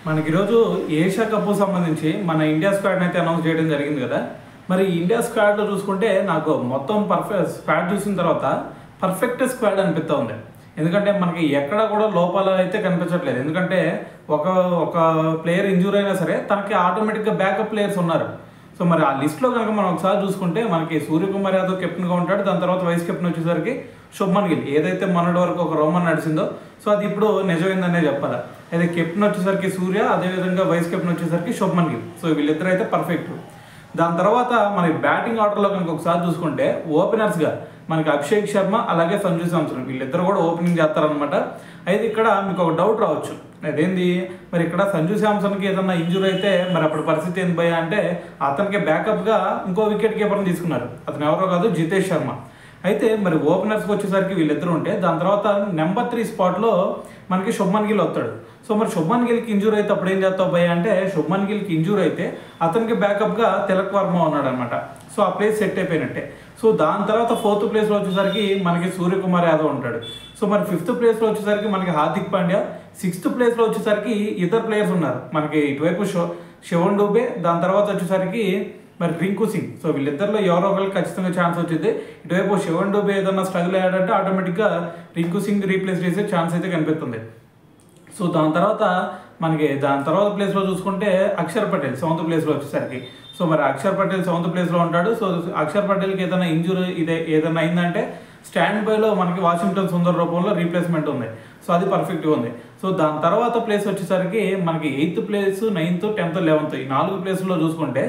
మనకి ఈరోజు Asia cup సంబంధించి మన ఇండియా స్క్వాడ్ అయితే అనౌన్స్ చేయడం జరిగింది కదా. మరి ఇండియా స్క్వాడ్లో చూసుకుంటే నాకు మొత్తం పర్ఫెక్ట్ స్క్వాడ్ చూసిన తర్వాత పర్ఫెక్ట్ స్క్వాడ్ అనిపిస్తూ ఉంది. ఎందుకంటే మనకి ఎక్కడ కూడా లోపాలు అయితే కనిపించట్లేదు. ఎందుకంటే ఒక ఒక ప్లేయర్ ఇంజూర్ అయినా సరే తనకి ఆటోమేటిక్గా బ్యాకప్ ప్లేయర్స్ ఉన్నారు. సో మరి ఆ లిస్ట్లో కనుక మనం ఒకసారి చూసుకుంటే మనకి సూర్యకుమార్ యాదవ్ కెప్టెన్గా ఉంటాడు. దాని తర్వాత వైస్ కెప్టెన్ వచ్చేసరికి శుభ్మన్ గిల్. ఏదైతే మొన్నటి వరకు ఒక రోమన్ నడిచిందో సో అది ఇప్పుడు నిజమైందనే చెప్పాలి. అయితే కెప్టెన్ వచ్చేసరికి సూర్య, అదేవిధంగా వైస్ కెప్టెన్ వచ్చేసరికి శుభ్మన్ గిల్. సో వీళ్ళిద్దరు అయితే పర్ఫెక్ట్. దాని తర్వాత మనకి బ్యాటింగ్ ఆర్డర్లో కనుక ఒకసారి చూసుకుంటే ఓపెనర్స్గా మనకి అభిషేక్ శర్మ అలాగే సంజు శాంసన్ వీళ్ళిద్దరు కూడా ఓపెనింగ్ చేస్తారనమాట. అయితే ఇక్కడ మీకు ఒక డౌట్ రావచ్చు, అదేంది మరి ఇక్కడ సంజు శాంసన్కి ఏదన్నా ఇంజూరీ అయితే మరి అప్పుడు పరిస్థితి ఏంది భయ అంటే అతనికి బ్యాకప్గా ఇంకో వికెట్ కీపర్ని తీసుకున్నారు. అతను ఎవరో కాదు, జితేష్ శర్మ. అయితే మరి ఓపెనర్స్కి వచ్చేసరికి వీళ్ళిద్దరు ఉంటే దాని తర్వాత నెంబర్ 3 స్పాట్లో మనకి శుభ్మన్ గిల్ వస్తాడు. సో మరి శుభ్మన్ గిల్కి ఇంజూరీ అయితే అప్పుడు ఏం చేస్తావు భయ అంటే శుభ్మన్ గిల్కి ఇంజూరీ అయితే అతనికి బ్యాకప్గా తిలక్ వర్మ ఉన్నాడు అనమాట. సో ఆ ప్లేస్ సెట్ అయిపోయినట్టే. సో దాని తర్వాత 4th ప్లేస్లో వచ్చేసరికి మనకి సూర్యకుమార్ యాదవ్ ఉంటాడు. సో మరి 5th ప్లేస్లో వచ్చేసరికి మనకి హార్దిక్ పాండ్యా, 6th ప్లేస్లో వచ్చేసరికి ఇద్దరు ప్లేయర్స్ ఉన్నారు మనకి ఇటువైపు శివన్ డూబే, దాని తర్వాత వచ్చేసరికి మరి రింకు సింగ్. సో వీళ్ళిద్దరిలో ఎవరో ఒకరికి ఖచ్చితంగా ఛాన్స్ వచ్చింది. ఇటువైపు శివన్ డూబే ఏదన్నా స్ట్రగుల్ అయ్యాడంటే ఆటోమేటిక్గా రింకు సింగ్ రీప్లేస్ చేసే ఛాన్స్ అయితే కనిపిస్తుంది. సో దాని తర్వాత ప్లేస్లో చూసుకుంటే అక్షర్ పటేల్ 7th ప్లేస్లో వచ్చేసరికి. సో మరి అక్షర్ పటేల్ 7th ప్లేస్లో ఉంటాడు. సో అక్షర్ పటేల్కి ఏదైనా ఇంజురీ ఏదైనా అయిందంటే స్టాండ్ బైలో మనకి వాషింగ్టన్ సుందర్ రూపంలో రీప్లేస్మెంట్ ఉంది. సో అది పర్ఫెక్ట్గా ఉంది. సో దాని తర్వాత ప్లేస్ వచ్చేసరికి మనకి 8th place, 9th, 10th, 11th ఈ 4 ప్లేస్లో చూసుకుంటే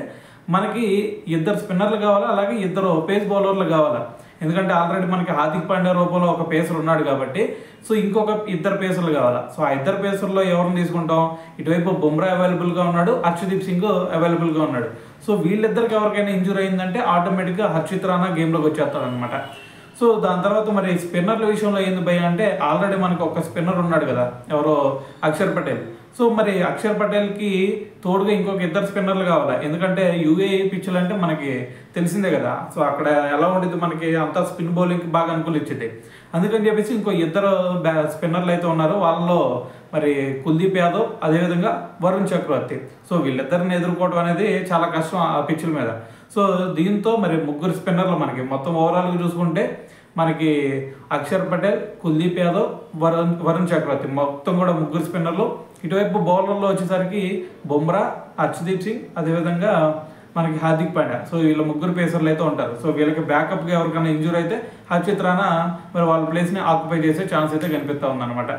మనకి ఇద్దరు స్పిన్నర్లు కావాలా, అలాగే ఇద్దరు పేస్ బౌలర్లు కావాలా. ఎందుకంటే ఆల్రెడీ మనకి హార్దిక్ పాండ్యా రూపంలో ఒక పేసర్ ఉన్నాడు కాబట్టి సో ఇంకొక ఇద్దరు పేసర్లు కావాలా. సో ఆ ఇద్దరు పేసర్లో ఎవరిని తీసుకుంటాం? ఇటువైపు బుమ్రా అవైలబుల్గా ఉన్నాడు, హర్షదీప్ సింగ్ అవైలబుల్గా ఉన్నాడు. సో వీళ్ళిద్దరికి ఎవరికైనా ఇంజూరీ అయిందంటే ఆటోమేటిక్గా హర్షిత్ రాణా గేమ్లోకి వచ్చేస్తాడు అనమాట. సో దాని తర్వాత మరి స్పిన్నర్ల విషయంలో ఏంది భయ అంటే ఆల్రెడీ మనకు ఒక స్పిన్నర్ ఉన్నాడు కదా, ఎవరో అక్షర్ పటేల్. సో మరి అక్షర్ పటేల్కి తోడుగా ఇంకొక ఇద్దరు స్పిన్నర్లు కావాలి. ఎందుకంటే యూఏఈ పిచ్లు అంటే మనకి తెలిసిందే కదా. సో అక్కడ ఎలా ఉండేది, మనకి అంతా స్పిన్ బౌలింగ్కి బాగా అనుకూలించింది. అందుకని చెప్పేసి ఇంకో ఇద్దరు స్పిన్నర్లు అయితే ఉన్నారు. వాళ్ళలో మరి కుల్దీప్ యాదవ్, అదేవిధంగా వరుణ్ చక్రవర్తి. సో వీళ్ళిద్దరిని ఎదుర్కోవడం అనేది చాలా కష్టం ఆ పిచ్ల మీద. సో దీంతో మరి 3 స్పిన్నర్లు మనకి మొత్తం ఓవరాల్గా చూసుకుంటే మనకి అక్షర్ పటేల్, కుల్దీప్ యాదవ్, వరుణ్ చక్రవర్తి మొత్తం కూడా 3 స్పిన్నర్లు. ఇటువైపు బౌలర్లో వచ్చేసరికి బుమ్రా, హర్షదీప్ సింగ్, అదేవిధంగా మనకి హార్దిక్ పాండ్యా. సో వీళ్ళ 3 పేసర్లు అయితే ఉంటారు. సో వీళ్ళకి బ్యాకప్గా ఎవరికైనా ఇంజూరీ అయితే హర్షిత్ రాణా మరి వాళ్ళ ప్లేస్ని ఆక్యుపై చేసే ఛాన్స్ అయితే కనిపిస్తూ ఉందన్నమాట.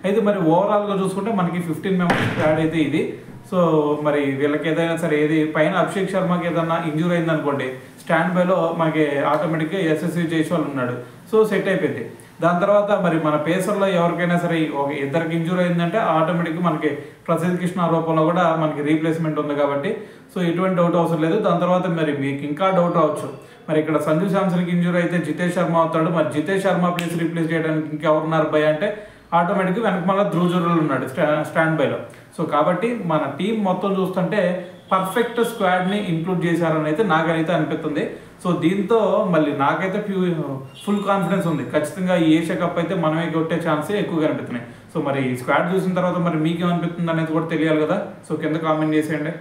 అయితే మరి ఓవరాల్గా చూసుకుంటే మనకి 15 మెంబర్స్ స్క్వాడ్ అయితే ఇది. సో మరి వీళ్ళకి ఏదైనా సరే ఏది పైన అభిషేక్ శర్మకి ఏదైనా ఇంజూరీ అయిందనుకోండి, స్టాండ్ బైలో మనకి ఆటోమేటిక్గా యశస్వి జైస్వాల్ ఉన్నాడు. సో సెట్ అయిపోయింది. దాని తర్వాత మరి మన పేసర్లో ఎవరికైనా సరే ఒక ఇద్దరికి ఇంజూరీ అయిందంటే ఆటోమేటిక్గా మనకి ప్రసిద్ధ్ కృష్ణ రూపంలో కూడా మనకి రీప్లేస్మెంట్ ఉంది కాబట్టి సో ఎటువంటి డౌట్ అవసరం లేదు. దాని తర్వాత మరి మీకు ఇంకా డౌట్ రావచ్చు, మరి ఇక్కడ సంజు శాంసన్కి ఇంజూరీ అయితే జితేష్ శర్మ అవుతాడు. మరి జితేష్ శర్మ ప్లేస్ రీప్లేస్ చేయడానికి ఇంకెవరున్నారు భయ అంటే ఆటోమేటిక్గా వెనక మళ్ళీ ధ్రువ్ జురేల్ ఉన్నాడు స్టాండ్ బైలో. సో కాబట్టి మన టీం మొత్తం చూస్తుంటే పర్ఫెక్ట్ స్క్వాడ్ని ఇంక్లూడ్ చేశారని అయితే నాకైతే అనిపిస్తుంది. సో దీంతో మళ్ళీ నాకైతే ఫుల్ కాన్ఫిడెన్స్ ఉంది, ఖచ్చితంగా ఈ ఏషియా కప్ అయితే మనమే కొట్టే ఛాన్సే ఎక్కువగా అనిపిస్తున్నాయి. సో మరి ఈ స్క్వాడ్ చూసిన తర్వాత మరి మీకేమనిపిస్తుంది అనేది కూడా తెలియాలి కదా. సో కింద కామెంట్ చేసేయండి.